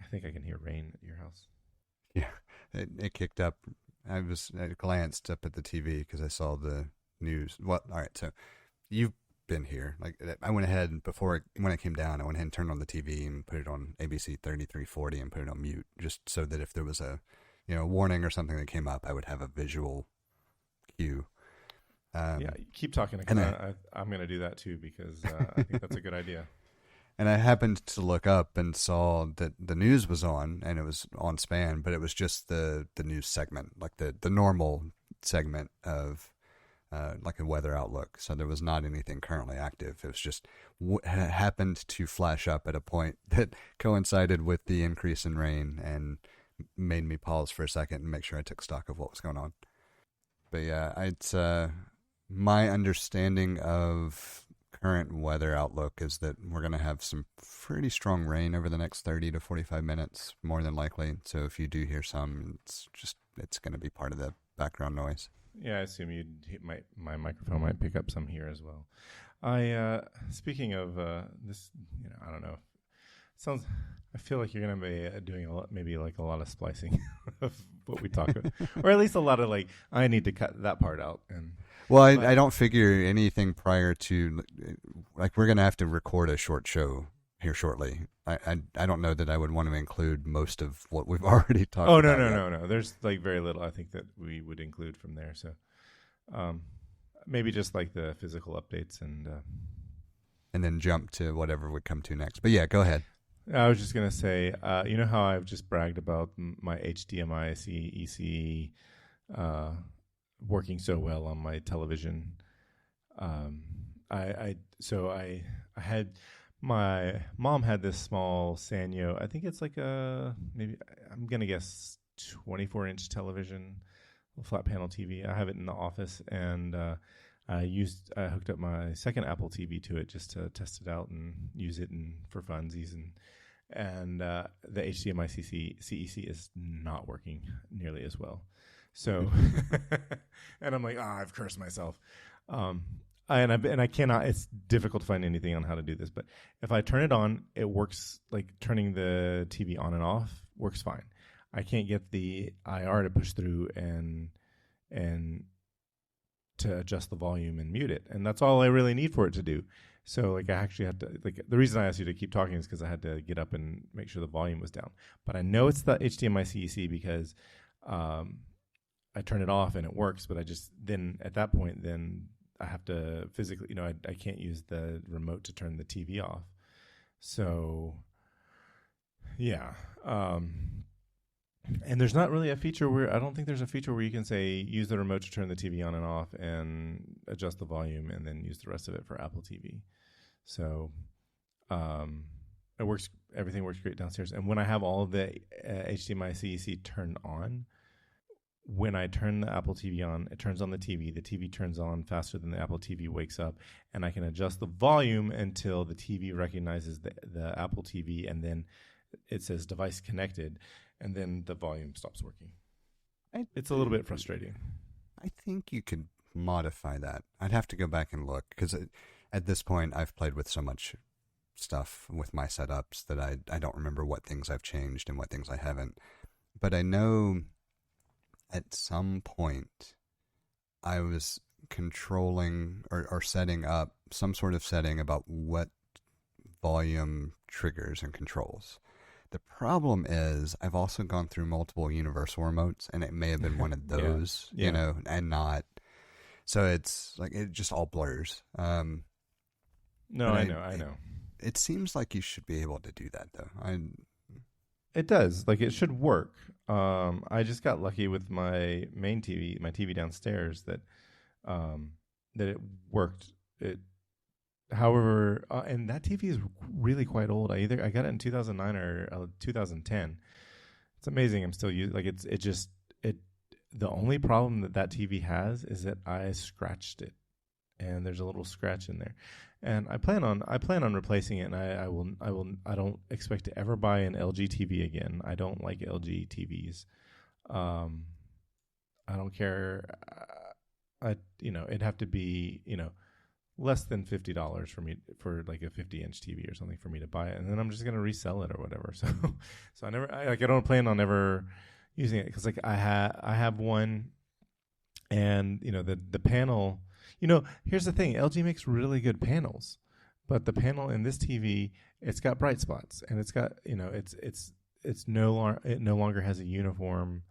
think I can hear rain at your house. Yeah, it kicked up. I glanced up at the TV because I saw the news. Well, all right, so you've been here. Like I went ahead and when it came down, I went ahead and turned on the TV and put it on ABC 3340 and put it on mute, just so that if there was a warning or something that came up, I would have a visual cue. Yeah, keep talking. I'm going to do that too because I think that's a good idea. And I happened to look up and saw that the news was on, and it was on span, but it was just the news segment, like the normal segment of like a weather outlook. So there was not anything currently active. It was just happened to flash up at a point that coincided with the increase in rain and made me pause for a second and make sure I took stock of what was going on. But yeah, it's my understanding of current weather outlook is that we're going to have some pretty strong rain over the next 30 to 45 minutes, more than likely. So if you do hear some, it's going to be part of the background noise. Yeah, I assume my microphone might pick up some here as well. Speaking of this, I don't know. I feel like you're going to be doing maybe a lot of splicing of what we talk about, or at least a lot of I need to cut that part out. Well, I don't figure anything prior to, we're going to have to record a short show here shortly. I don't know that I would want to include most of what we've already talked about. Oh, no. There's very little I think that we would include from there. So maybe just the physical updates and then jump to whatever would come to next. But yeah, go ahead. I was just going to say, you know how I've just bragged about my HDMI CEC working so well on my television. I had my mom had this small Sanyo. I think it's maybe I'm gonna guess 24-inch television, flat panel TV. I have it in the office, and I hooked up my second Apple TV to it just to test it out and use it for funsies and the HDMI CEC is not working nearly as well. So, and I'm like, I've cursed myself. And I cannot. It's difficult to find anything on how to do this. But if I turn it on, it works. Turning the TV on and off works fine. I can't get the IR to push through and to adjust the volume and mute it, and that's all I really need for it to do. So I actually had to the reason I asked you to keep talking is because I had to get up and make sure the volume was down. But I know it's the HDMI CEC because I turn it off and it works. But at that point I have to physically, I can't use the remote to turn the TV off. So, yeah. And there's not really a feature I don't think there's a feature where you can say, use the remote to turn the TV on and off and adjust the volume and then use the rest of it for Apple TV. So, everything works great downstairs. And when I have all of the HDMI CEC turned on, when I turn the Apple TV on, it turns on the TV. The TV turns on faster than the Apple TV wakes up, and I can adjust the volume until the TV recognizes the Apple TV, and then it says device connected, and then the volume stops working. It's a little bit frustrating. I think you could modify that. I'd have to go back and look, because at this point I've played with so much stuff with my setups that I don't remember what things I've changed and what things I haven't. But I know at some point I was controlling or setting up some sort of setting about what volume triggers and controls. The problem is I've also gone through multiple universal remotes, and it may have been one of those, and not. So it's it just all blurs. I know. It seems like you should be able to do that, though. It does. It should work. I just got lucky with my main TV, my TV downstairs, that it worked. However, and that TV is really quite old. I got it in 2009 or 2010. It's amazing. I'm still using. The only problem that TV has is that I scratched it, and there's a little scratch in there. And I plan on replacing it, and I don't expect to ever buy an LG TV again. I don't like LG TVs. I don't care. It'd have to be, less than $50 for me for like a 50-inch TV or something for me to buy it, and then I'm just gonna resell it or whatever. So, I don't plan on ever using it because like I have one, and the panel. Here's the thing: LG makes really good panels, but the panel in this TV, it's got bright spots, and it's got it no longer has a uniform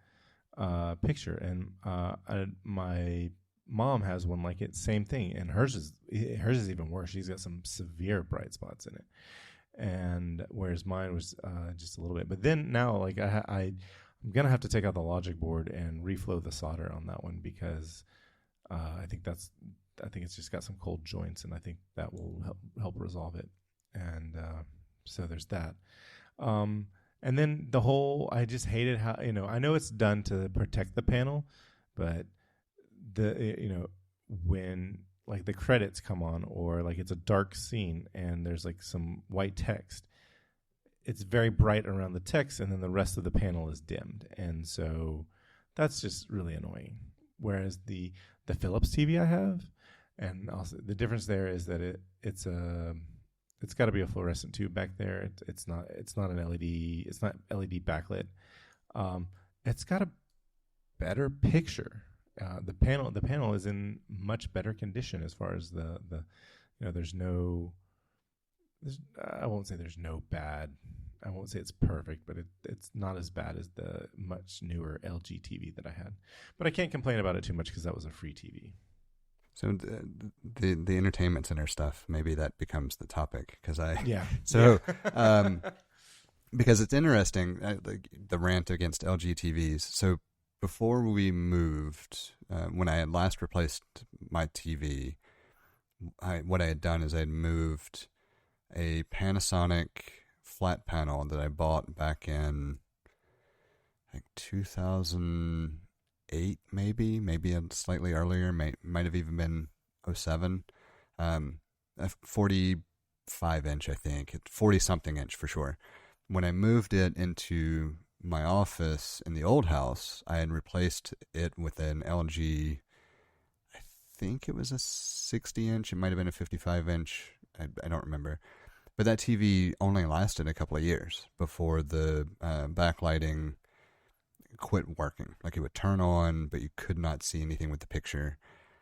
picture, and my mom has one like it, same thing, and hers is even worse. She's got some severe bright spots in it, and whereas mine was just a little bit. But then now, like I'm gonna have to take out the logic board and reflow the solder on that one because I think it's just got some cold joints, and I think that will help resolve it. And so there's that. And then I just hated how I know it's done to protect the panel, but when like the credits come on or like it's a dark scene and there's like some white text, it's very bright around the text, and then the rest of the panel is dimmed, and so that's just really annoying. Whereas the Philips TV I have, and also the difference there is that it's got to be a fluorescent tube back there. It's not an LED. It's not LED backlit. It's got a better picture. The panel is in much better condition as far as the I won't say there's no bad. I won't say it's perfect, but it's not as bad as the much newer LG TV that I had. But I can't complain about it too much because that was a free TV. So the entertainment center stuff, maybe that becomes the topic because because it's interesting, like the rant against LG TVs. So before we moved, when I had last replaced my TV, what I had done is I had moved a Panasonic flat panel that I bought back in like 2008, maybe slightly earlier, might have even been 07, a 45-inch, I think, 40-something inch for sure. When I moved it into my office in the old house, I had replaced it with an LG, I think it was a 60-inch, it might have been a 55-inch, I don't remember. But that TV only lasted a couple of years before the backlighting quit working. Like it would turn on, but you could not see anything with the picture.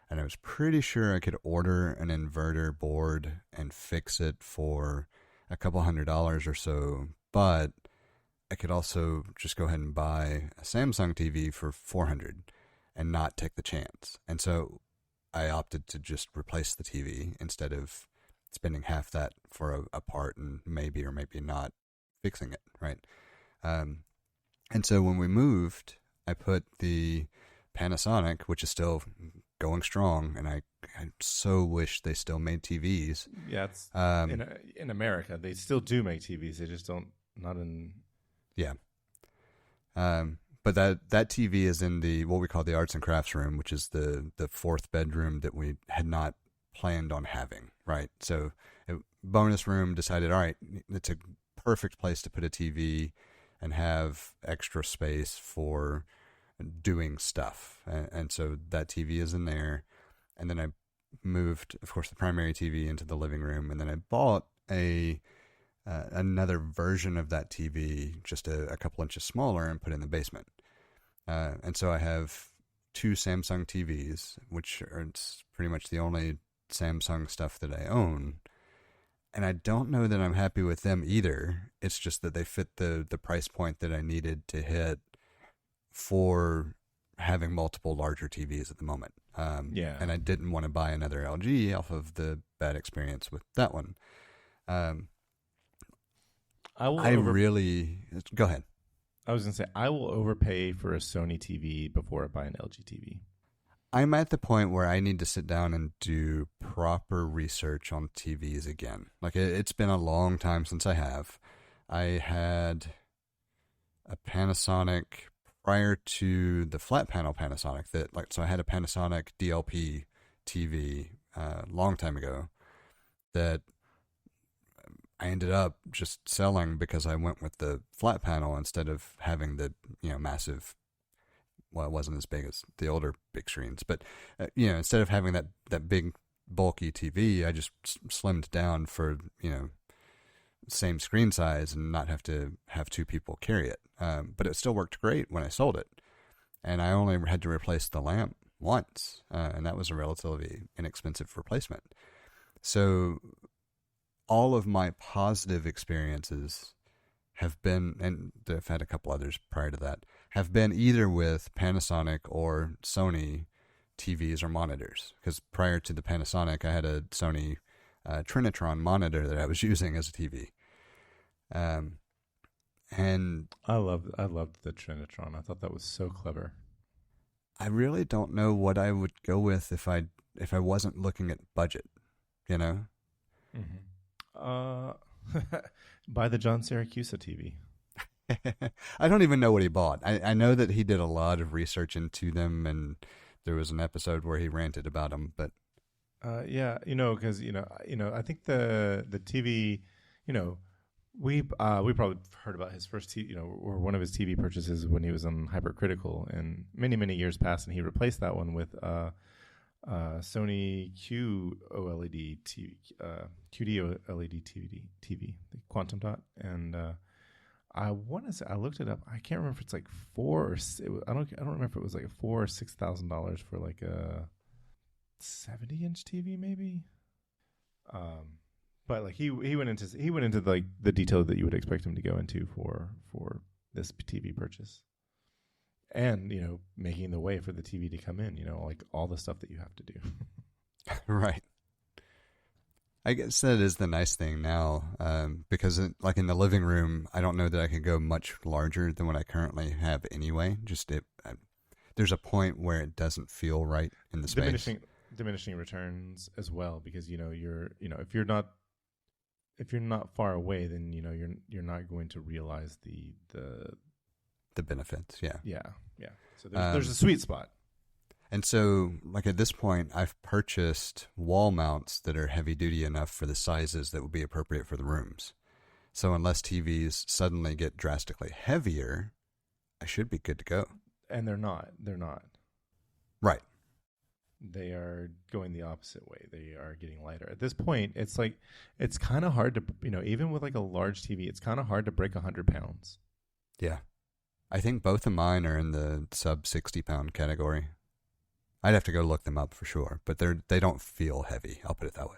And I was pretty sure I could order an inverter board and fix it for a couple $100 or so. But I could also just go ahead and buy a Samsung TV for $400 and not take the chance. And so I opted to just replace the TV instead of spending half that for a part and maybe or maybe not fixing it, right? And so when we moved, I put the Panasonic, which is still going strong, and I so wish they still made TVs. Yeah, it's in America. They still do make TVs. They just don't, not in... Yeah. But that TV is in the what we call the arts and crafts room, which is the fourth bedroom that we had not planned on having, right? So bonus room, decided, all right, it's a perfect place to put a TV and have extra space for doing stuff. And so that TV is in there. And then I moved, of course, the primary TV into the living room. And then I bought another version of that TV, just a couple inches smaller, and put it in the basement. And so I have two Samsung TVs, which are pretty much the only Samsung stuff that I own. And I don't know that I'm happy with them either. It's just that they fit the price point that I needed to hit for having multiple larger TVs at the moment. And I didn't want to buy another LG off of the bad experience with that one. Go ahead. I was going to say, I will overpay for a Sony TV before I buy an LG TV. I'm at the point where I need to sit down and do proper research on TVs again. Like, it's been a long time since I have. I had a Panasonic prior to the flat panel Panasonic so I had a Panasonic DLP TV a long time ago that I ended up just selling because I went with the flat panel instead of having the massive. Well, it wasn't as big as the older big screens, but instead of having that big bulky TV. I just slimmed down for, same screen size and not have to have two people carry it. But it still worked great when I sold it. And I only had to replace the lamp once, and that was a relatively inexpensive replacement. So all of my positive experiences have been, and I've had a couple others prior to that, have been either with Panasonic or Sony TVs or monitors. Because prior to the Panasonic, I had a Sony Trinitron monitor that I was using as a TV. And I loved the Trinitron. I thought that was so clever. I really don't know what I would go with if I wasn't looking at budget, Buy the John Siracusa TV. I don't even know what he bought. I know that he did a lot of research into them, and there was an episode where he ranted about them. But yeah, because I think the TV, we probably heard about his first or one of his TV purchases when he was on Hypercritical, and many years passed, and he replaced that one with Sony QD OLED TV, the Quantum Dot, and I want to say, I looked it up. I can't remember if it's like I don't remember if it was like $4,000 or $6,000 for like a 70-inch TV maybe. But like he went into like the detail that you would expect him to go into for this TV purchase. And, making the way for the TV to come in, like all the stuff that you have to do. Right. I guess that is the nice thing now, because like in the living room, I don't know that I could go much larger than what I currently have anyway. There's a point where it doesn't feel right in the space. Diminishing returns as well, because if you're not far away, then you're not going to realize the benefits. Yeah. Yeah. So there's a sweet spot. And so, like at this point, I've purchased wall mounts that are heavy duty enough for the sizes that would be appropriate for the rooms. So unless TVs suddenly get drastically heavier, I should be good to go. And they're not. Right. They are going the opposite way. They are getting lighter. At this point, it's kind of hard to, even with like a large TV, it's kind of hard to break 100 pounds. Yeah. I think both of mine are in the sub 60-pound category. I'd have to go look them up for sure, but they don't feel heavy. I'll put it that way.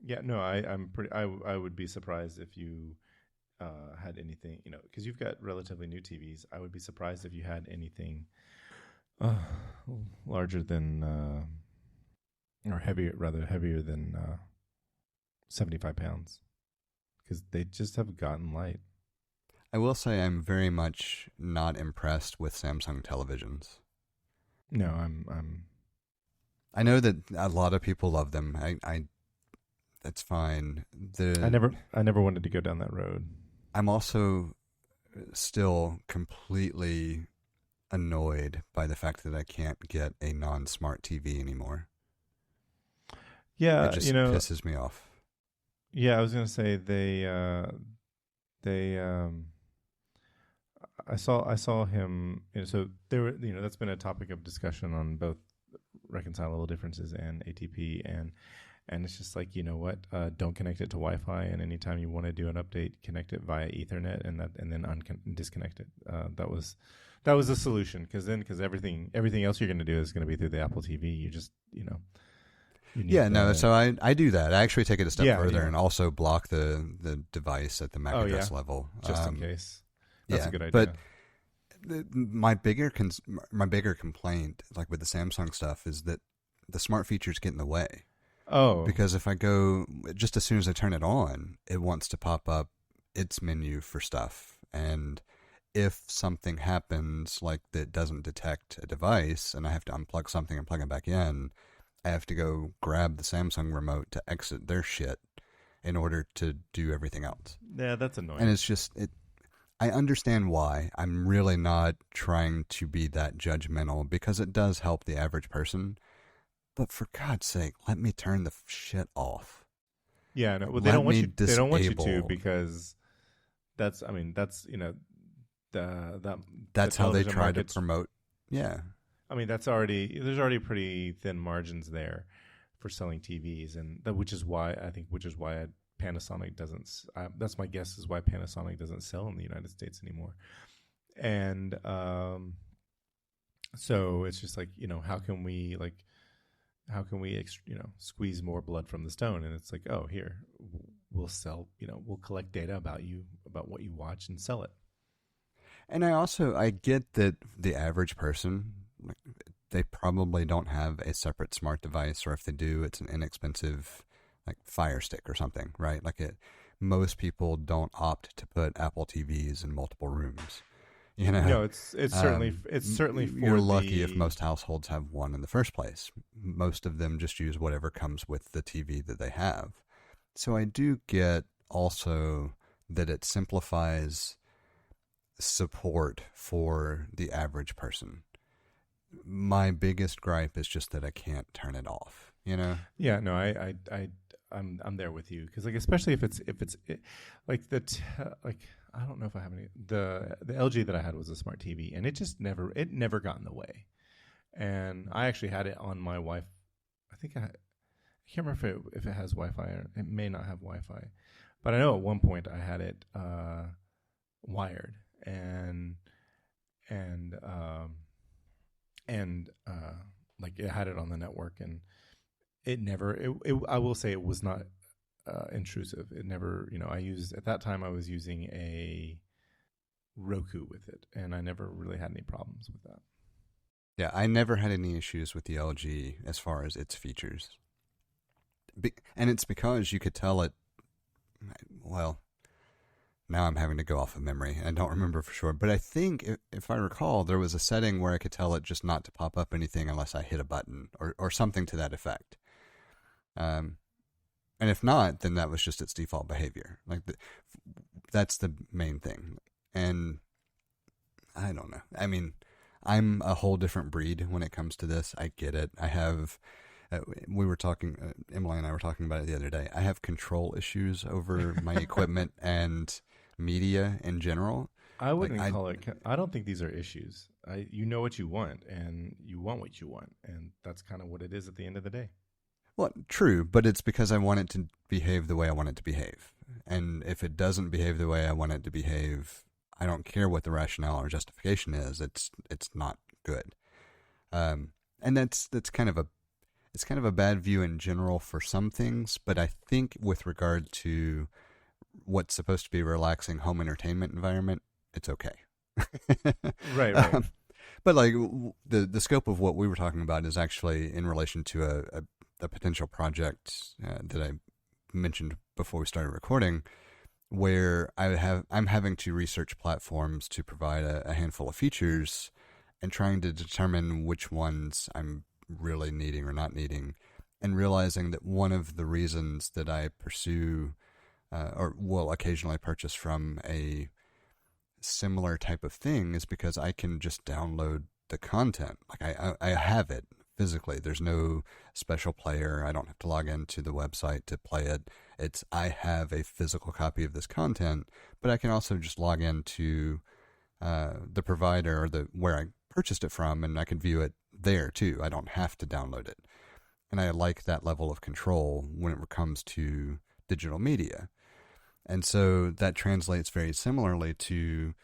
Yeah, no, I would be surprised if you had anything, because you've got relatively new TVs. I would be surprised if you had anything larger than or heavier than 75 pounds, because they just have gotten light. I will say I'm very much not impressed with Samsung televisions. No, I know that a lot of people love them. That's fine. I never wanted to go down that road. I'm also still completely annoyed by the fact that I can't get a non-smart TV anymore. Yeah, it just pisses me off. Yeah, I was gonna say I saw him. So there were, that's been a topic of discussion on both reconcilable differences and ATP, and it's just like, don't connect it to Wi-Fi, and anytime you want to do an update, connect it via Ethernet, and then disconnect it. That was the solution, because everything else you're going to do is going to be through the Apple TV. You just So I do that. I actually take it a step further and also block the device at the MAC address level, just in case. That's a good idea. But my bigger complaint, like with the Samsung stuff, is that the smart features get in the way. Oh. Because if I go, just as soon as I turn it on, it wants to pop up its menu for stuff. And if something happens, like that doesn't detect a device, and I have to unplug something and plug it back in, I have to go grab the Samsung remote to exit their shit in order to do everything else. Yeah, that's annoying. And it's just, I understand why. I'm really not trying to be that judgmental, because it does help the average person. But for God's sake, let me turn the shit off. Yeah, no, well, they don't want you to, because that's how they try to promote. Yeah. I mean, there's already pretty thin margins there for selling TVs, and which is why Panasonic doesn't. That's my guess is why Panasonic doesn't sell in the United States anymore. And so it's just like, how can we squeeze more blood from the stone? And it's like, oh, here, we'll sell, we'll collect data about you, about what you watch, and sell it. And I get that the average person, they probably don't have a separate smart device, or if they do, it's an inexpensive like Fire Stick or something, right? Most people don't opt to put Apple TVs in multiple rooms. No, it's certainly for you're lucky if most households have one in the first place. Most of them just use whatever comes with the TV that they have. So I do get also that it simplifies support for the average person. My biggest gripe is just that I can't turn it off. Yeah, no, I'm there with you, because especially if it's I don't know if I have any. The LG that I had was a smart TV, and it never got in the way. And I actually had it on my Wi-Fi. I can't remember if it has Wi-Fi, or it may not have Wi-Fi, but I know at one point I had it wired, and it had it on the network, and it never. I will say it was not intrusive. It never, at that time I was using a Roku with it, and I never really had any problems with that. Yeah, I never had any issues with the LG as far as its features. And it's because you could tell it, well, now I'm having to go off of memory. I don't remember for sure, but I think if I recall, there was a setting where I could tell it just not to pop up anything unless I hit a button or something to that effect. And if not, then that was just its default behavior. That's the main thing. And I don't know. I mean, I'm a whole different breed when it comes to this. I get it. I have, we were talking, Emily and I were talking about it the other day. I have control issues over my equipment and media in general. I wouldn't call it, I don't think these are issues. You know what you want, and you want what you want. And that's kind of what it is at the end of the day. Well, true, but it's because I want it to behave the way I want it to behave. And if it doesn't behave the way I want it to behave, I don't care what the rationale or justification is. It's not good. And that's kind of a bad view in general for some things, but I think with regard to what's supposed to be a relaxing home entertainment environment, it's okay. Right. But the scope of what we were talking about is actually in relation to a potential project that I mentioned before we started recording, where I'm having to research platforms to provide a handful of features and trying to determine which ones I'm really needing or not needing, and realizing that one of the reasons that I pursue or will occasionally purchase from a similar type of thing is because I can just download the content. I have it physically. There's no special player. I don't have to log into the website to play it. I have a physical copy of this content, but I can also just log into the provider or where I purchased it from, and I can view it there too. I don't have to download it. And I like that level of control when it comes to digital media. And so that translates very similarly to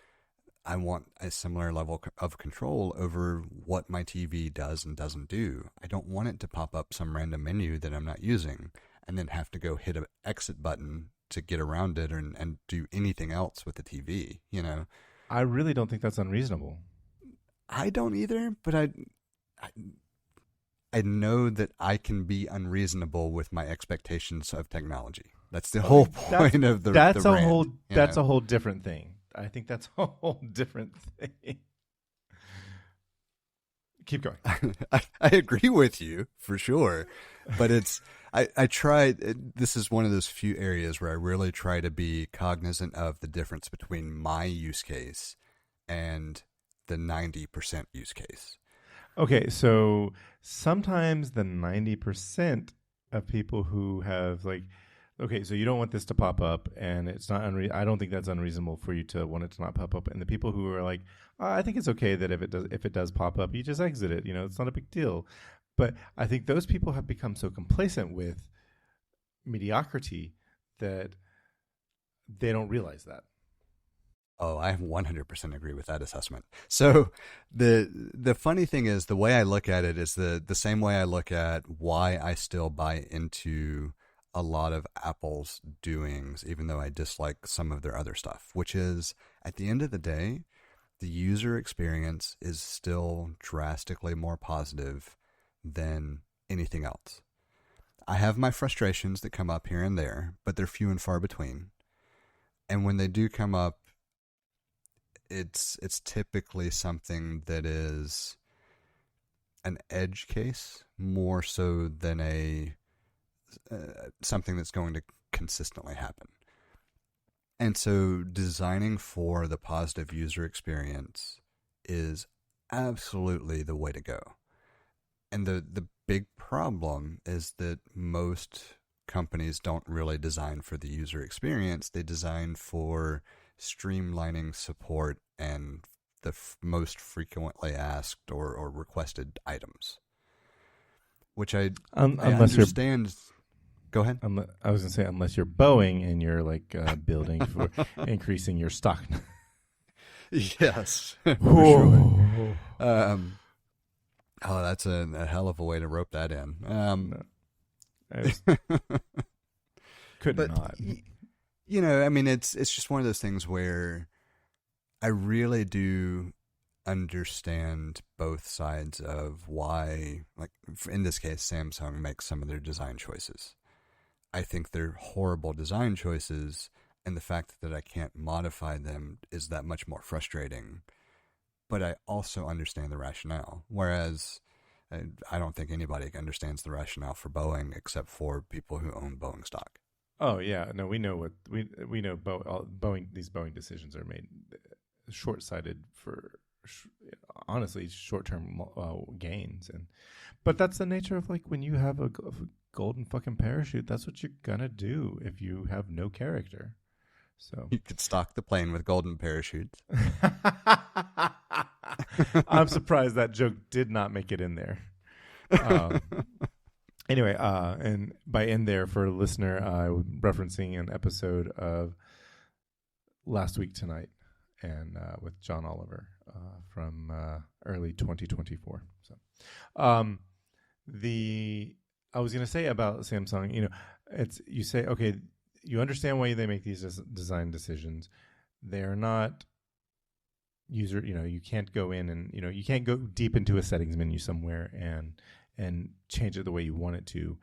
I want a similar level of control over what my TV does and doesn't do. I don't want it to pop up some random menu that I'm not using and then have to go hit an exit button to get around it and do anything else with the TV, I really don't think that's unreasonable. I don't either, but I know that I can be unreasonable with my expectations of technology. That's the whole point of the That's the a rant, whole. That's a whole different thing. I think that's a whole different thing. Keep going. I agree with you for sure, but I try. This is one of those few areas where I really try to be cognizant of the difference between my use case and the 90% use case. Okay, so sometimes the 90% of people who have okay, so you don't want this to pop up, and it's not I don't think that's unreasonable for you to want it to not pop up. And the people who are like, I think it's okay that if it does pop up, you just exit it. It's not a big deal. But I think those people have become so complacent with mediocrity that they don't realize that. Oh, I 100% agree with that assessment. So the funny thing is, the way I look at it is the same way I look at why I still buy into a lot of Apple's doings, even though I dislike some of their other stuff, which is, at the end of the day, the user experience is still drastically more positive than anything else. I have my frustrations that come up here and there, but they're few and far between. And when they do come up, it's typically something that is an edge case more so than a something that's going to consistently happen. And so designing for the positive user experience is absolutely the way to go. And the big problem is that most companies don't really design for the user experience. They design for streamlining support and the most frequently asked or requested items, which I Unless understand. Go ahead. I was going to say, unless you're Boeing and you're like building for increasing your stock. Yes, for sure. That's a hell of a way to rope that in. Could but, not. You know, I mean, it's just one of those things where I really do understand both sides of why, like in this case, Samsung makes some of their design choices. I think they're horrible design choices, and the fact that I can't modify them is that much more frustrating. But I also understand the rationale, whereas I don't think anybody understands the rationale for Boeing except for people who own Boeing stock. Oh yeah, no, we know what we know. Boeing, these Boeing decisions are made short-sighted for honestly short-term gains, but that's the nature of like when you have a golden fucking parachute. That's what you're gonna do if you have no character. So you could stock the plane with golden parachutes. I'm surprised that joke did not make it in there. Anyway, and by in there for a listener, referencing an episode of Last Week Tonight and with John Oliver from early 2024. So, I was going to say about Samsung, you know, you say, okay, you understand why they make these design decisions. They're not user, you know, you can't go in and, you know, you can't go deep into a settings menu somewhere and change it the way you want it to.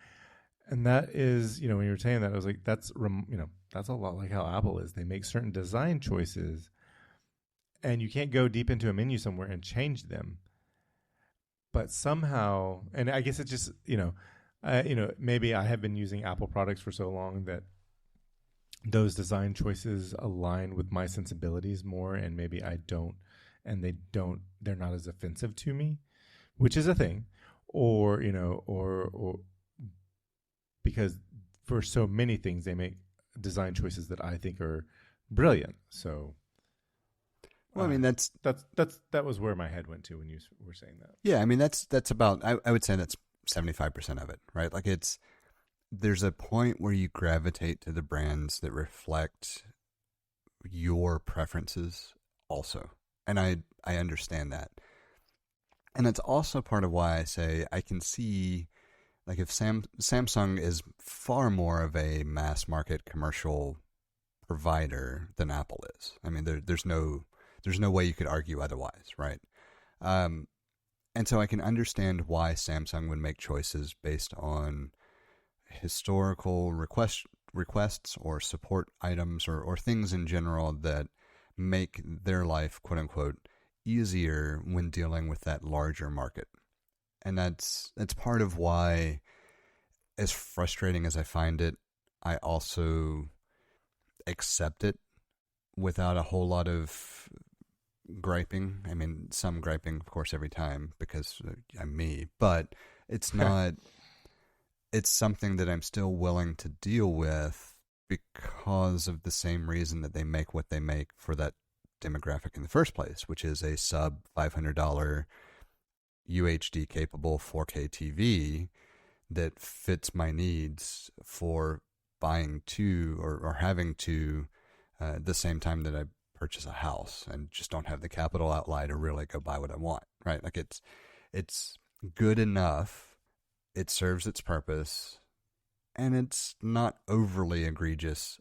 And that is, you know, when you were saying that, I was like, that's a lot like how Apple is. They make certain design choices and you can't go deep into a menu somewhere and change them. But somehow, and I guess it just, maybe I have been using Apple products for so long that those design choices align with my sensibilities more, and maybe I don't, and they're not as offensive to me, which is a thing, or because for so many things they make design choices that I think are brilliant. So, well, I mean, that was where my head went to when you were saying that. Yeah, I mean, that's about, I would say that's 75% of it, right? Like there's a point where you gravitate to the brands that reflect your preferences also. And I understand that. And that's also part of why I say I can see, like, if Samsung is far more of a mass market commercial provider than Apple is. I mean, there's no way you could argue otherwise, right? And so I can understand why Samsung would make choices based on historical requests or support items or things in general that make their life, quote unquote, easier when dealing with that larger market. And that's part of why, as frustrating as I find it, I also accept it without a whole lot of griping. I mean, some griping, of course, every time because I'm me, but it's not, it's something that I'm still willing to deal with because of the same reason that they make what they make for that demographic in the first place, which is a sub $500, UHD capable 4K TV that fits my needs for buying two or having two the same time that I purchase a house, and just don't have the capital outlay to really go buy what I want, right? Like it's good enough, it serves its purpose, and it's not overly egregious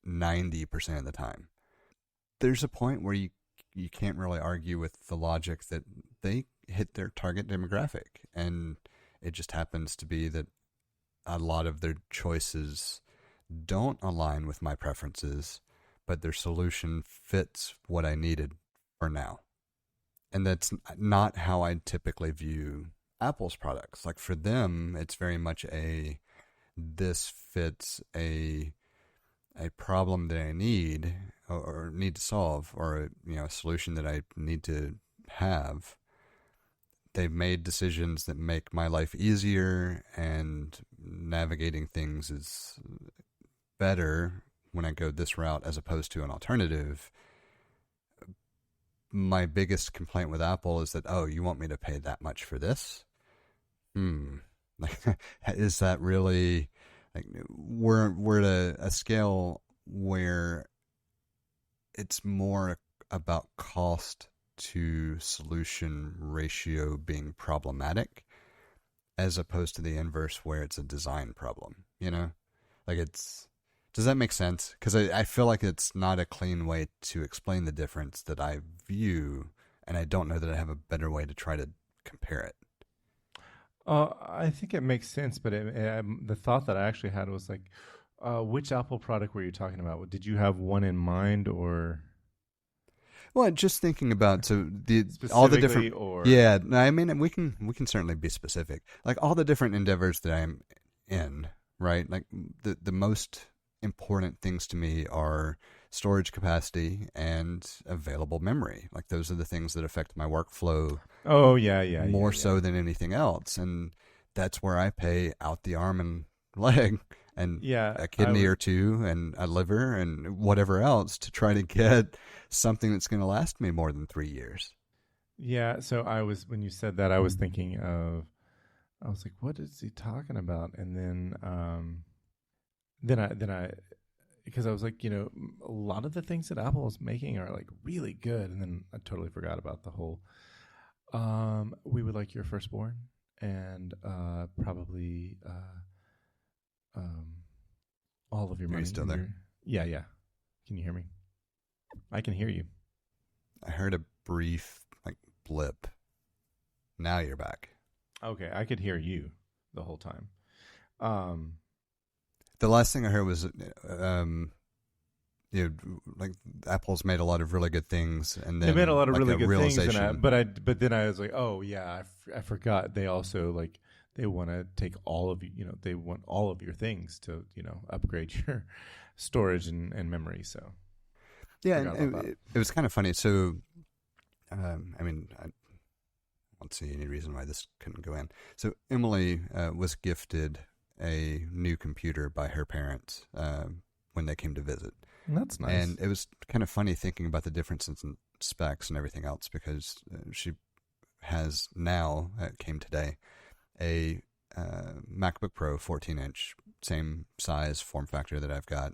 90% of the time. There's a point where you can't really argue with the logic that they hit their target demographic, and it just happens to be that a lot of their choices don't align with my preferences, but their solution fits what I needed for now. And that's not how I typically view Apple's products. Like for them, it's very much this fits a problem that I need or need to solve, or a solution that I need to have. They've made decisions that make my life easier, and navigating things is better when I go this route as opposed to an alternative. My biggest complaint with Apple is that, oh, you want me to pay that much for this? Is that really, like, we're at a scale where it's more about cost to solution ratio being problematic, as opposed to the inverse where it's a design problem, Like does that make sense? Because I feel like it's not a clean way to explain the difference that I view, and I don't know that I have a better way to try to compare it. I think it makes sense, but the thought that I actually had was like, which Apple product were you talking about? Did you have one in mind, or? Well, just thinking about all the different, yeah. I mean, we can certainly be specific. Like all the different endeavors that I'm in, right? Like the most important things to me are storage capacity and available memory. Like those are the things that affect my workflow. Oh yeah, more so than anything else, and that's where I pay out the arm and leg, and a kidney or two, and a liver, and whatever else to try to get something that's going to last me more than 3 years. Yeah. So when you said that, I was thinking of, I was like, what is he talking about? And then I, because I was like, a lot of the things that Apple is making are like really good. And then I totally forgot about the whole, we would like your firstborn, and probably all of your money. Are you still there? Yeah. Can you hear me? I can hear you. I heard a brief blip. Now you're back. Okay, I could hear you the whole time. The last thing I heard was, Apple's made a lot of really good things, and then they made a lot of really good things. But then I was like, oh yeah, I forgot. They also they want to take all of they want all of your things to upgrade your storage and memory. So yeah, and it was kind of funny. So, I mean, I don't see any reason why this couldn't go in. So Emily was gifted a new computer by her parents when they came to visit. That's nice. And it was kind of funny thinking about the differences in specs and everything else, because she has now, came today, a MacBook Pro 14-inch, same size, form factor that I've got.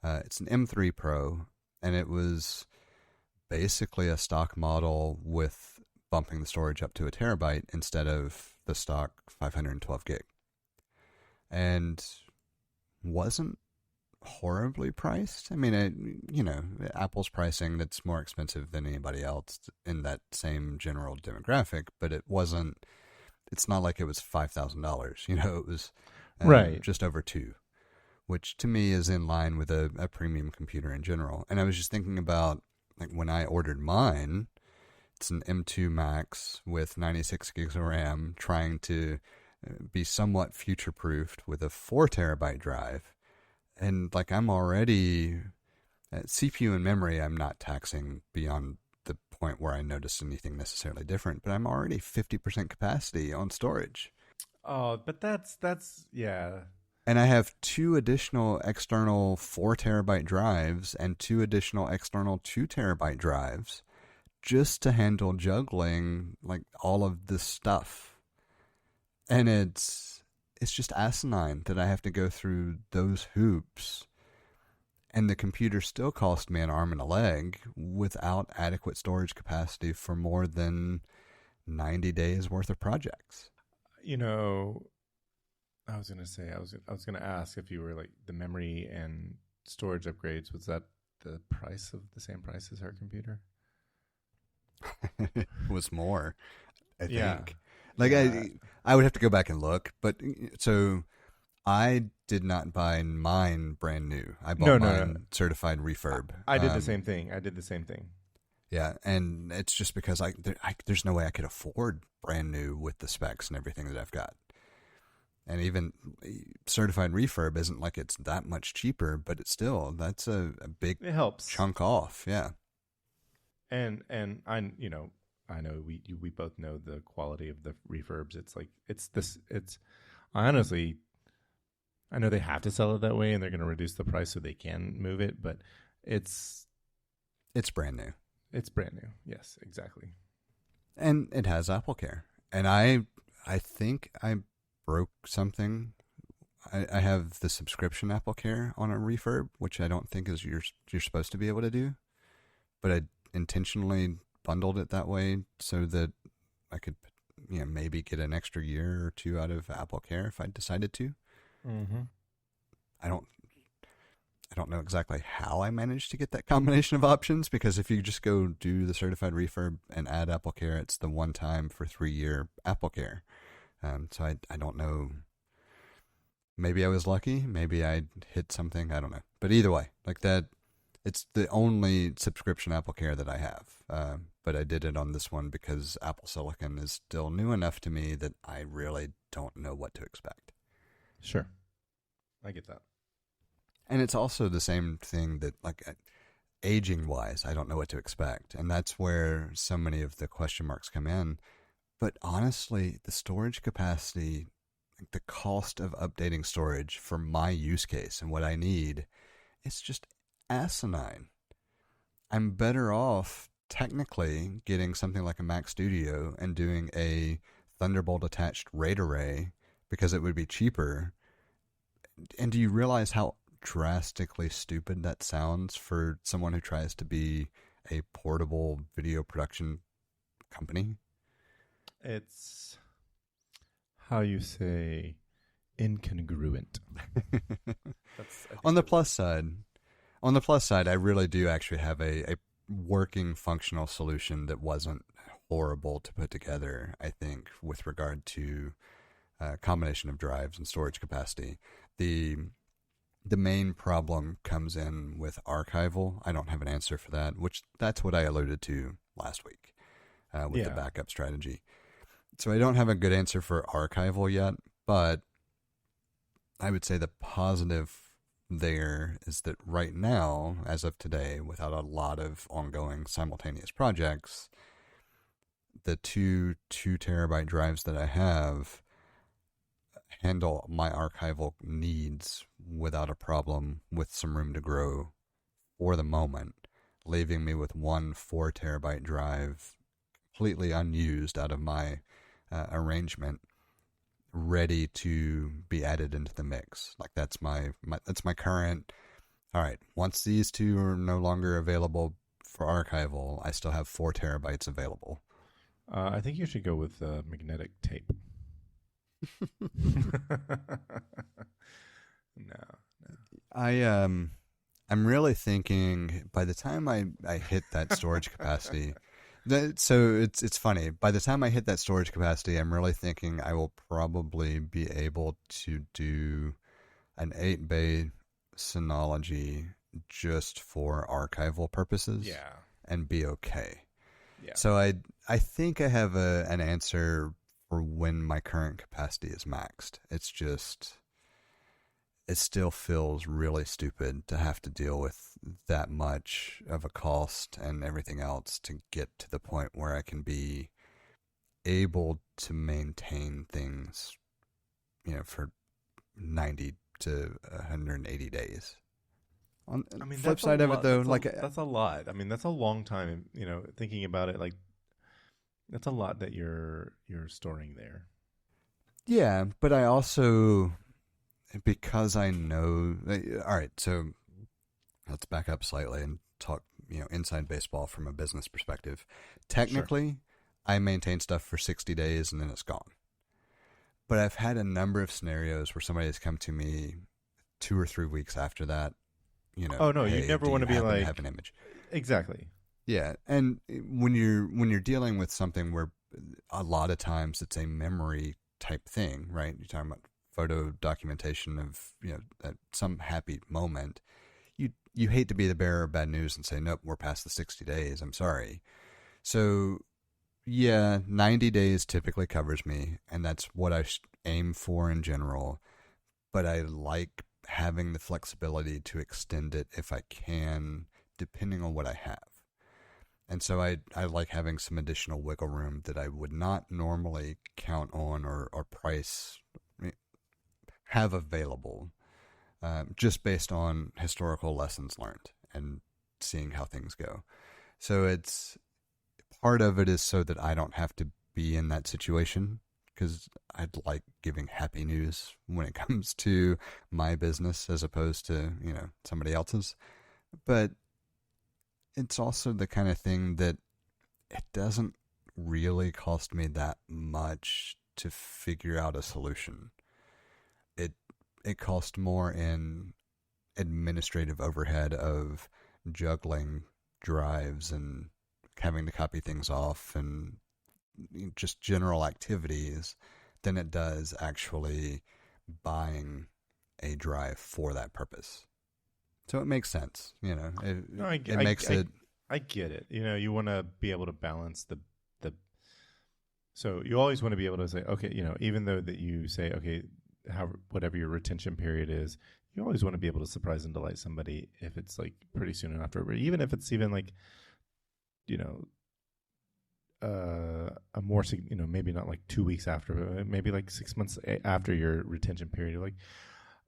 It's an M3 Pro, and it was basically a stock model with bumping the storage up to a terabyte instead of the stock 512 gig. And wasn't horribly priced. I mean, Apple's pricing, that's more expensive than anybody else in that same general demographic, but it's not like it was $5,000. It was right, just over $2,000, which to me is in line with a premium computer in general. And I was just thinking about, when I ordered mine, it's an M2 Max with 96 gigs of RAM, trying to be somewhat future-proofed with a 4 terabyte drive. And I'm already at CPU and memory, I'm not taxing beyond the point where I notice anything necessarily different, but I'm already 50% capacity on storage. Oh, but that's yeah. And I have 2 additional external 4 terabyte drives and 2 additional external 2 terabyte drives just to handle juggling like all of this stuff. And it's just asinine that I have to go through those hoops, and the computer still cost me an arm and a leg without adequate storage capacity for more than 90 days worth of projects. You know, I was gonna say, I was gonna ask if you were like the memory and storage upgrades. Was that the same price as her computer? It was more, I Yeah. think. Like Yeah. I would have to go back and look, but so I did not buy mine brand new. I bought mine certified refurb. I did the same thing. I did the same thing. Yeah, and it's just because there's no way I could afford brand new with the specs and everything that I've got. And even certified refurb isn't like it's that much cheaper, but it's still, that's a big It helps. chunk off. Yeah. And I I know we both know the quality of the refurbs. It's honestly, I know they have to sell it that way and they're going to reduce the price so they can move it, but it's brand new. It's brand new. Yes, exactly. And it has Apple Care. And I think I broke something. I have the subscription Apple Care on a refurb, which I don't think is you're supposed to be able to do. But I intentionally bundled it that way so that I could, maybe get an extra year or two out of Apple Care if I decided to. Mm-hmm. I don't know exactly how I managed to get that combination of options, because if you just go do the certified refurb and add Apple Care, it's the one time for 3-year Apple Care. So I don't know. Maybe I was lucky. Maybe I hit something. I don't know. But either way, like that, it's the only subscription Apple Care that I have. But I did it on this one because Apple Silicon is still new enough to me that I really don't know what to expect. Sure. I get that. And it's also the same thing that, like, aging-wise, I don't know what to expect. And that's where so many of the question marks come in. But honestly, the storage capacity, like the cost of updating storage for my use case and what I need, it's just asinine. I'm better off technically getting something like a Mac Studio and doing a Thunderbolt attached RAID array because it would be cheaper. And do you realize how drastically stupid that sounds for someone who tries to be a portable video production company? It's how you say incongruent. On the plus side, I really do actually have a working functional solution that wasn't horrible to put together, I think, with regard to a combination of drives and storage capacity. The main problem comes in with archival. I don't have an answer for that, that's what I alluded to last week with the backup strategy. So I don't have a good answer for archival yet, but I would say the positive there is that right now, as of today, without a lot of ongoing simultaneous projects, the two terabyte drives that I have handle my archival needs without a problem, with some room to grow for the moment, leaving me with one 4 terabyte drive completely unused out of my arrangement, ready to be added into the mix. Like that's my current. All right, once these two are no longer available for archival, I still have 4 terabytes available. I think you should go with magnetic tape. No. I'm really thinking by the time I hit that storage capacity. So it's funny. By the time I hit that storage capacity, I'm really thinking I will probably be able to do an 8-bay Synology just for archival purposes. Yeah. And be okay. Yeah. So I think I have an answer for when my current capacity is maxed. It's just, it still feels really stupid to have to deal with that much of a cost and everything else to get to the point where I can be able to maintain things, for 90 to 180 days. On I the mean, flip that's a side of it, lot. though, That's a lot. I mean, that's a long time. Thinking about it, like that's a lot that you're storing there. yeah, but I also, because I know, all right, so let's back up slightly and talk, inside baseball from a business perspective. Sure. Technically, I maintain stuff for 60 days and then it's gone. But I've had a number of scenarios where somebody has come to me 2 or 3 weeks after that, Oh no, you hey, never do want you to be happen to have like an image? exactly. Yeah, and when you're dealing with something where a lot of times it's a memory type thing, right? You're talking about photo documentation of some happy moment. You hate to be the bearer of bad news and say, nope, we're past the 60 days. I'm sorry. So yeah, 90 days typically covers me, and that's what I aim for in general. But I like having the flexibility to extend it if I can, depending on what I have. And so I like having some additional wiggle room that I would not normally count on or price have available, just based on historical lessons learned and seeing how things go. So it's part of it is so that I don't have to be in that situation, because I'd like giving happy news when it comes to my business as opposed to somebody else's. But it's also the kind of thing that it doesn't really cost me that much to figure out a solution. It it costs more in administrative overhead of juggling drives and having to copy things off and just general activities than it does actually buying a drive for that purpose. So it makes sense, No, it makes it. I get it. You want to be able to balance the. So you always want to be able to say, okay, even though that you say, okay, whatever your retention period is, you always want to be able to surprise and delight somebody if it's like pretty soon after, but even if it's even like, you know, a more, maybe not like 2 weeks after, but maybe like 6 months after your retention period, you're like,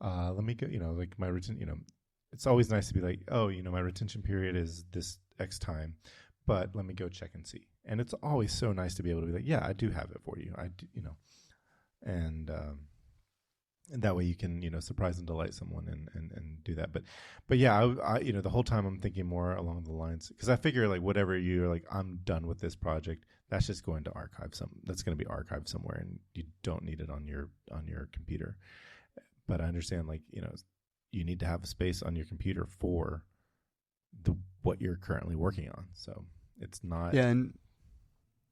let me go, like my retention, it's always nice to be like, oh, my retention period is this X time, but let me go check and see. And it's always so nice to be able to be like, yeah, I do have it for you. I do, and that way you can, surprise and delight someone and do that. But yeah, the whole time I'm thinking more along the lines, because I figure like whatever you're like, I'm done with this project. That's just going to archive that's going to be archived somewhere, and you don't need it on your computer. But I understand, like, you need to have a space on your computer for what you're currently working on. So it's not. Yeah,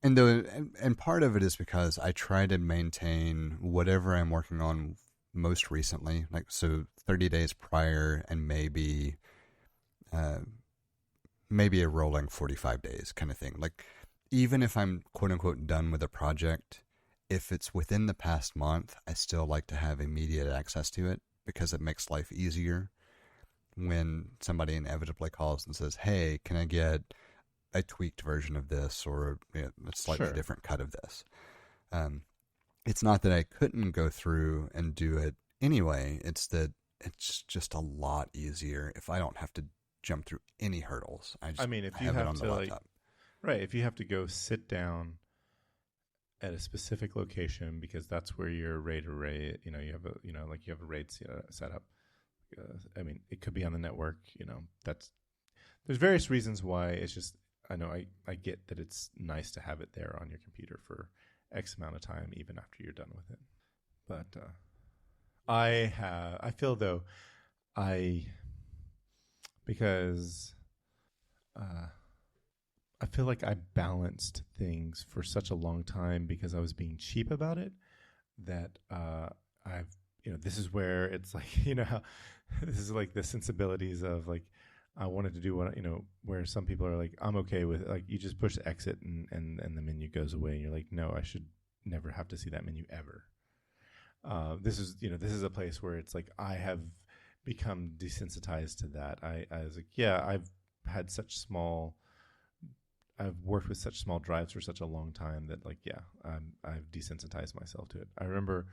and part of it is because I try to maintain whatever I'm working on most recently, like so 30 days prior, and uh, maybe a rolling 45 days kind of thing. Like, even if I'm quote unquote done with a project, if it's within the past month, I still like to have immediate access to it, because it makes life easier when somebody inevitably calls and says, hey, can I get a tweaked version of this, or a slightly Sure. different cut of this. It's not that I couldn't go through and do it anyway. It's that it's just a lot easier if I don't have to jump through any hurdles. I mean, if I you have it have on the to like, laptop. right, if you have to go sit down at a specific location because that's where your RAID array, you have a RAID set up. I mean, it could be on the network. There's various reasons why. It's just, I know I get that it's nice to have it there on your computer for X amount of time, even after you're done with it. But I feel though, I because uh, I feel like I balanced things for such a long time because I was being cheap about it, that I've, this is where it's like, how this is like the sensibilities of like, I wanted to do what, where some people are like, I'm okay with like, you just push exit and the menu goes away, and you're like, no, I should never have to see that menu ever. This is a place where it's like, I have become desensitized to that. I was like, yeah, I've worked with such small drives for such a long time that, like, yeah, I've desensitized myself to it. I remember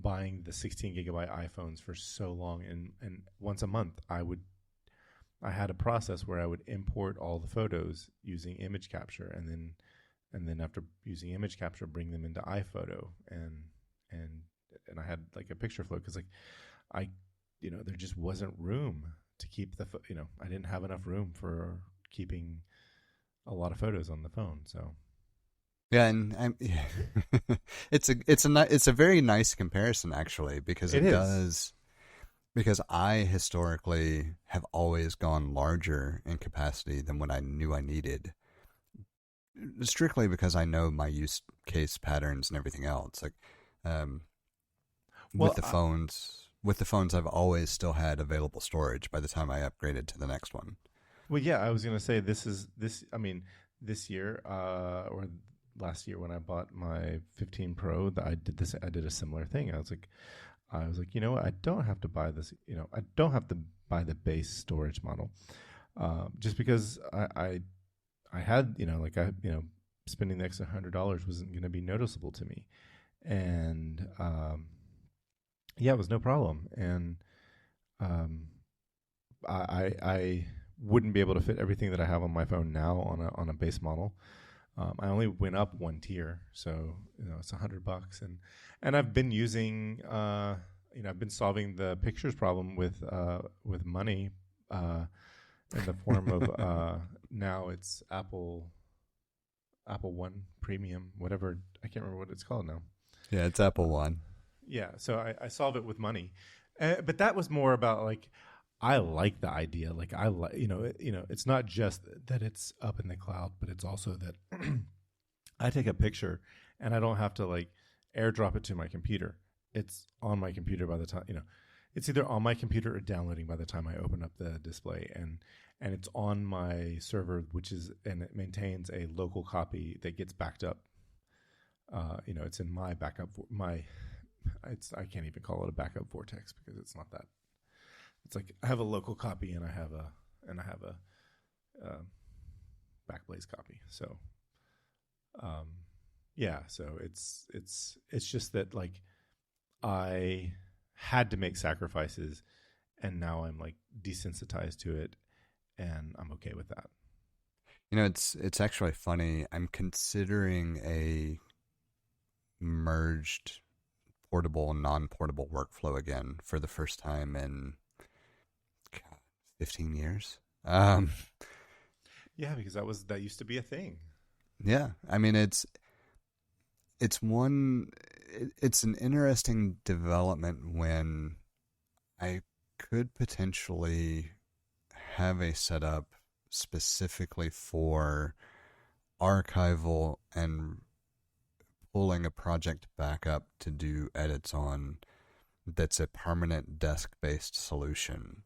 buying the 16 gigabyte iPhones for so long, and once a month I would I had a process where I would import all the photos using image capture, and then after using image capture, bring them into iPhoto, and and I had like a picture flow because like I, there just wasn't room to keep I didn't have enough room for keeping a lot of photos on the phone. So Yeah, and yeah. It's a very nice comparison actually, because it it is. does, because I historically have always gone larger in capacity than what I knew I needed, strictly because I know my use case patterns and everything else. Like, um, with Well, the phones, I've always still had available storage by the time I upgraded to the next one. well, yeah, I was gonna say this. I mean, this year or last year when I bought my 15 Pro, I did this. I did a similar thing. I was like, what? I don't have to buy this. I don't have to buy the base storage model, just because I had spending the extra $100 wasn't going to be noticeable to me, and yeah, it was no problem, and um, I wouldn't be able to fit everything that I have on my phone now on a base model. I only went up one tier, so it's $100, and I've been using I've been solving the pictures problem with money in the form of now it's Apple One Premium, whatever, I can't remember what it's called now. Yeah, it's Apple Uh, One. yeah, so I solve it with money, but that was more about like I like the idea. Like I like it's not just that it's up in the cloud, but it's also that I take a picture and I don't have to like airdrop it to my computer. It's on my computer by the time it's either on my computer or downloading by the time I open up the display, and it's on my server, and it maintains a local copy that gets backed up. It's in my backup. I can't even call it a backup vortex because it's not that. It's like I have a local copy and I have a uh, Backblaze copy. So um, yeah, so it's just that like I had to make sacrifices, and now I'm like desensitized to it, and I'm okay with that. It's actually funny. I'm considering a merged portable and non-portable workflow again for the first time in, God, 15 years. Yeah, because that used to be a thing. Yeah, I mean it's one it's an interesting development when I could potentially have a setup specifically for archival and pulling a project back up to do edits on, that's a permanent desk-based solution,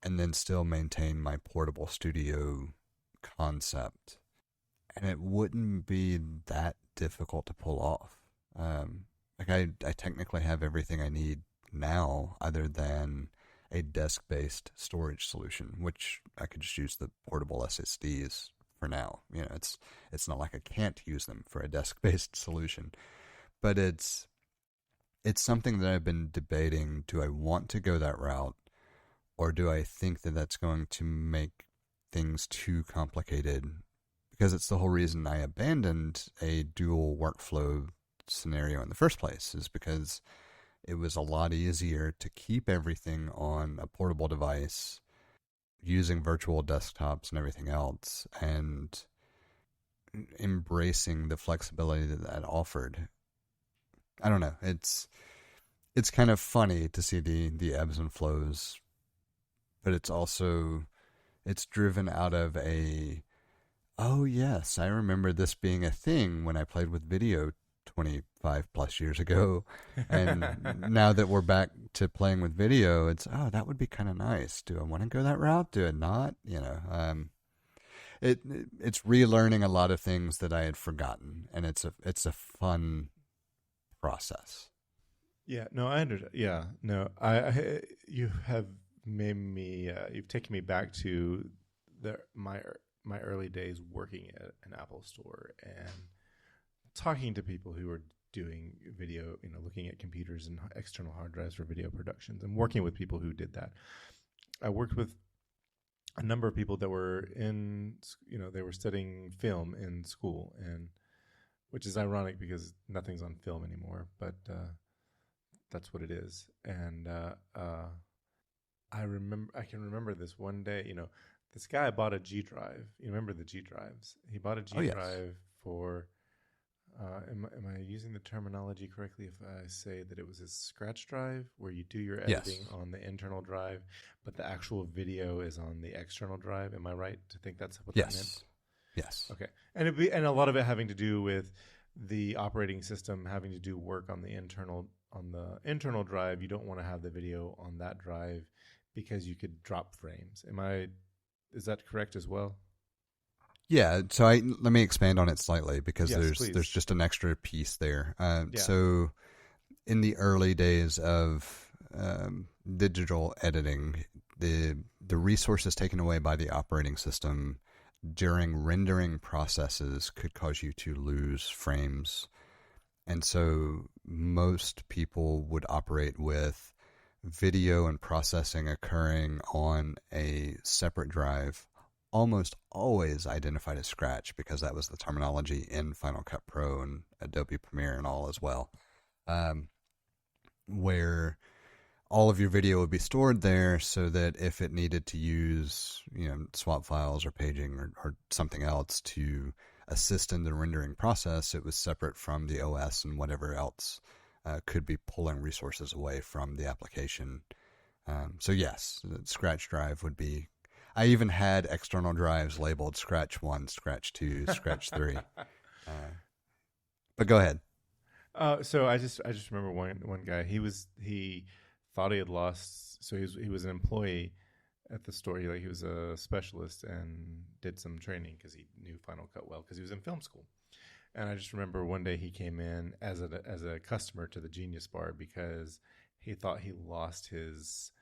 and then still maintain my portable studio concept. And it wouldn't be that difficult to pull off. Like I technically have everything I need now, other than a desk-based storage solution, which I could just use the portable SSDs for now. It's not like I can't use them for a desk-based solution, but it's something that I've been debating. Do I want to go that route, or do I think that that's going to make things too complicated? Because it's the whole reason I abandoned a dual workflow scenario in the first place, is because it was a lot easier to keep everything on a portable device using virtual desktops and everything else, and embracing the flexibility that offered. I don't know. It's kind of funny to see the ebbs and flows, but it's driven out of a, oh yes, I remember this being a thing when I played with video 25 plus years ago. And now that we're back to playing with video, it's, oh, that would be kind of nice. Do I want to go that route? Do I not? It's relearning a lot of things that I had forgotten, and it's a fun process. Yeah, no, I understand. Yeah, no, you have made me. You've taken me back to my early days working at an Apple store and talking to people who were doing video. Looking at computers and external hard drives for video productions, and working with people who did that. I worked with a number of people that were they were studying film in school, and which is ironic because nothing's on film anymore, but that's what it is. And I can remember this one day, this guy bought a G drive. You remember the G drives? He bought a G drive for, am I using the terminology correctly if I say that it was a scratch drive where you do your editing on the internal drive, but the actual video is on the external drive? Am I right to think that's what that meant? Yes. Okay. And a lot of it having to do with the operating system having to do work on the internal drive. You don't want to have the video on that drive because you could drop frames. Is that correct as well? Yeah, so let me expand on it slightly because please. There's just an extra piece there. So in the early days of digital editing, the resources taken away by the operating system during rendering processes could cause you to lose frames. And so most people would operate with video and processing occurring on a separate drive, almost always identified as scratch because that was the terminology in Final Cut Pro and Adobe Premiere and all as well, where all of your video would be stored there so that if it needed to use, swap files or paging or something else to assist in the rendering process, it was separate from the OS and whatever else could be pulling resources away from the application. So yes, the scratch drive would be. I even had external drives labeled Scratch 1, Scratch 2, Scratch 3. But go ahead. So I just remember one guy. He thought he had lost. So he was an employee at the store. He was a specialist and did some training because he knew Final Cut well because he was in film school. And I just remember one day he came in as a customer to the Genius Bar because he thought he lost his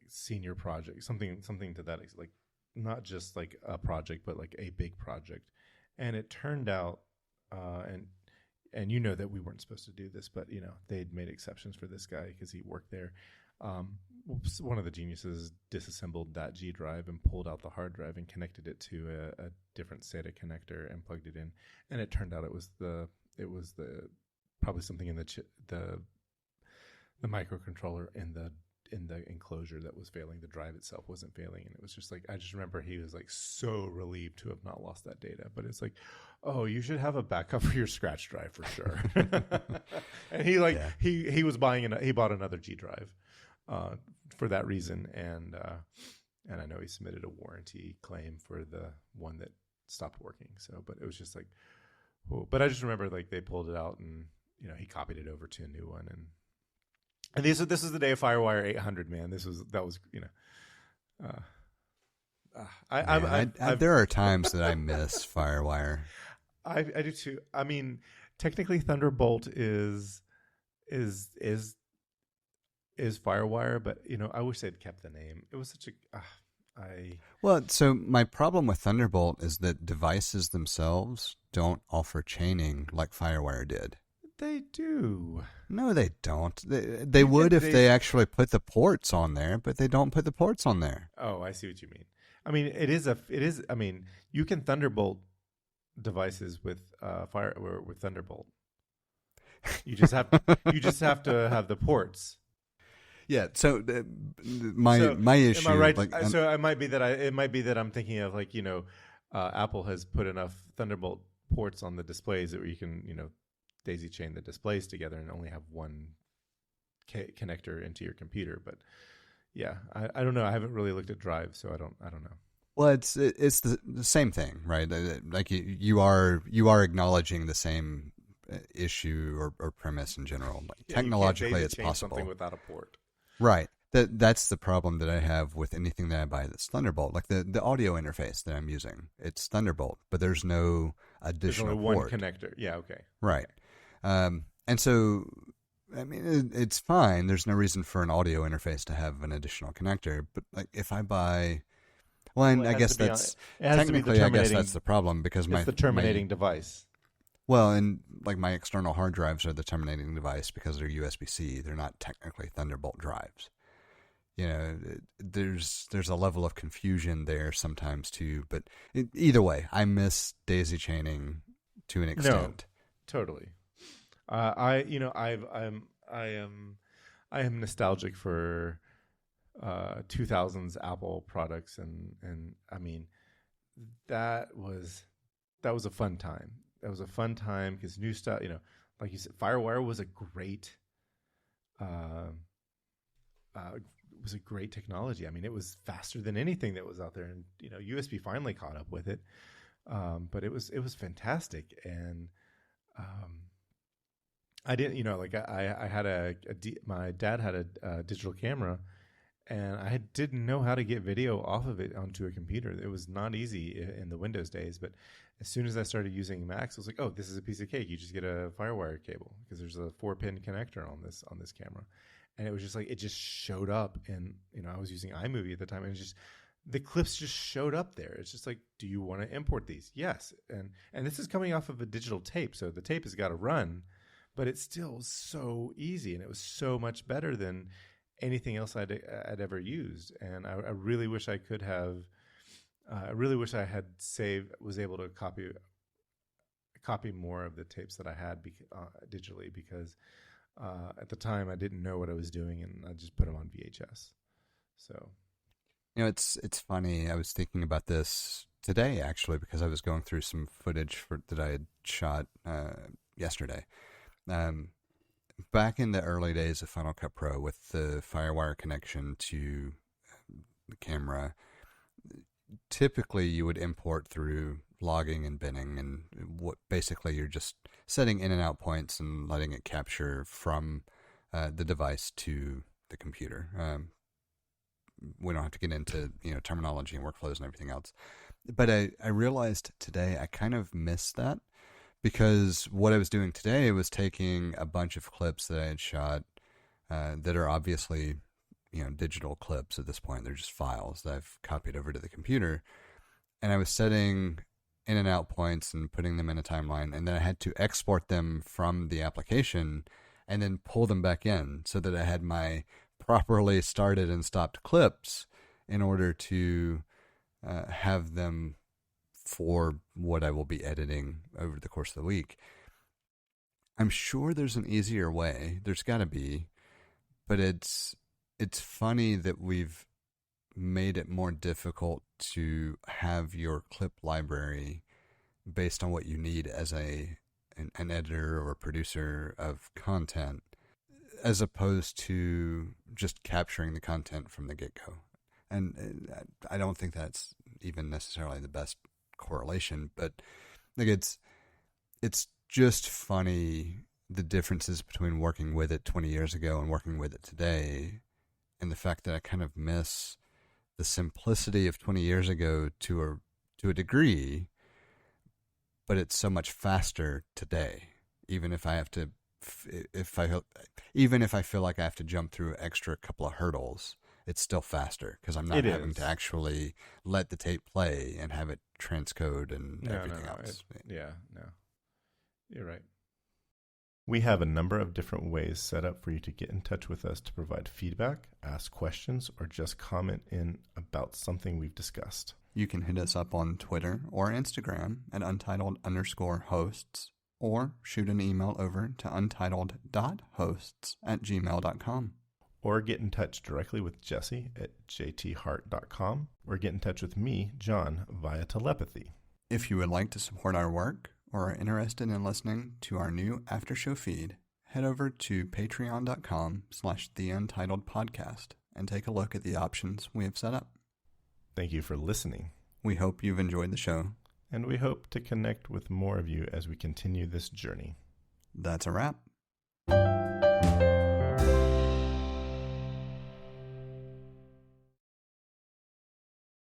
senior project, something to that, not just like a project, but like a big project. And it turned out, and that we weren't supposed to do this, but they'd made exceptions for this guy because he worked there. One of the geniuses disassembled that G drive and pulled out the hard drive and connected it to a different SATA connector and plugged it in. And it turned out it was the probably something in the microcontroller in the enclosure that was failing. The drive itself wasn't failing, and it was just I just remember he was so relieved to have not lost that data. But it's oh, you should have a backup for your scratch drive for sure. And he was he bought another G drive for that reason, and I know he submitted a warranty claim for the one that stopped working. So, but it was just whoa. But I just remember they pulled it out, and he copied it over to a new one, and this is the day of FireWire 800, man. That was there are times that I miss FireWire. I do too. I mean, technically Thunderbolt is FireWire, but I wish they'd kept the name. It was such a Well, so my problem with Thunderbolt is that devices themselves don't offer chaining like FireWire did. They do. No, they don't. They would if they actually put the ports on there, but they don't put the ports on there. Oh, I see what you mean. I mean, it is. I mean, you can Thunderbolt devices with with Thunderbolt. You just have to have the ports. Yeah. So my issue. Am I right? So it might be that I'm thinking of Apple has put enough Thunderbolt ports on the displays that you can daisy chain the displays together and only have one connector into your computer. But yeah, I don't know. I haven't really looked at drives, so I don't know. Well, it's the same thing, right? Like you are acknowledging the same issue or premise in general. Technologically, it's possible. Something without a port, right? That's the problem that I have with anything that I buy that's Thunderbolt. Like the audio interface that I'm using, it's Thunderbolt, but there's no additional there's only port. One connector. Yeah, okay, right. And so, I mean, it's fine. There's no reason for an audio interface to have an additional connector. But if I buy, I guess that's technically, I guess that's the problem because it's the terminating device. Well, and my external hard drives are the terminating device because they're USB-C. They're not technically Thunderbolt drives. there's a level of confusion there sometimes too. But either way, I miss daisy chaining to an extent. No, totally. I am nostalgic for 2000s Apple products, and I mean that was a fun time. That was a fun time because new stuff, like you said, FireWire was a great technology. I mean, it was faster than anything that was out there, and USB finally caught up with it. But it was fantastic, and I didn't, I had my dad had a digital camera, and I didn't know how to get video off of it onto a computer. It was not easy in the Windows days, but as soon as I started using Macs, I was like, oh, this is a piece of cake. You just get a FireWire cable because there's a 4-pin connector on this camera. And it was just like, it just showed up, and I was using iMovie at the time, and the clips just showed up there. It's just like, do you want to import these? Yes. And this is coming off of a digital tape, so the tape has got to run, but it's still so easy, and it was so much better than anything else I'd ever used. And I really wish I could have. I really wish I had was able to copy more of the tapes that I had digitally, because at the time I didn't know what I was doing, and I just put them on VHS. So, it's funny. I was thinking about this today actually, because I was going through some footage that I had shot yesterday. Back in the early days of Final Cut Pro, with the FireWire connection to the camera, typically you would import through logging and binning, and basically you're just setting in and out points and letting it capture from the device to the computer. We don't have to get into terminology and workflows and everything else. But I realized today I kind of missed that, because what I was doing today was taking a bunch of clips that I had shot that are obviously digital clips at this point. They're just files that I've copied over to the computer, and I was setting in and out points and putting them in a timeline, and then I had to export them from the application and then pull them back in so that I had my properly started and stopped clips in order to have them for what I will be editing over the course of the week. I'm sure there's an easier way. There's got to be, but it's funny that we've made it more difficult to have your clip library based on what you need as an editor or a producer of content, as opposed to just capturing the content from the get-go. And I don't think that's even necessarily the best correlation, but like it's just funny, the differences between working with it 20 years ago and working with it today, and the fact that I kind of miss the simplicity of 20 years ago to a degree, but it's so much faster today. Even if I feel like I have to jump through extra couple of hurdles, it's still faster because I'm not having to actually let the tape play and have it transcode and everything else. No, you're right. We have a number of different ways set up for you to get in touch with us to provide feedback, ask questions, or just comment in about something we've discussed. You can hit us up on Twitter or Instagram at untitled_hosts, or shoot an email over to untitled.hosts@gmail.com. Or get in touch directly with Jesse at jthart.com, or get in touch with me, John, via telepathy. If you would like to support our work or are interested in listening to our new after show feed, head over to patreon.com/theUntitledPodcast and take a look at the options we have set up. Thank you for listening. We hope you've enjoyed the show. And we hope to connect with more of you as we continue this journey. That's a wrap.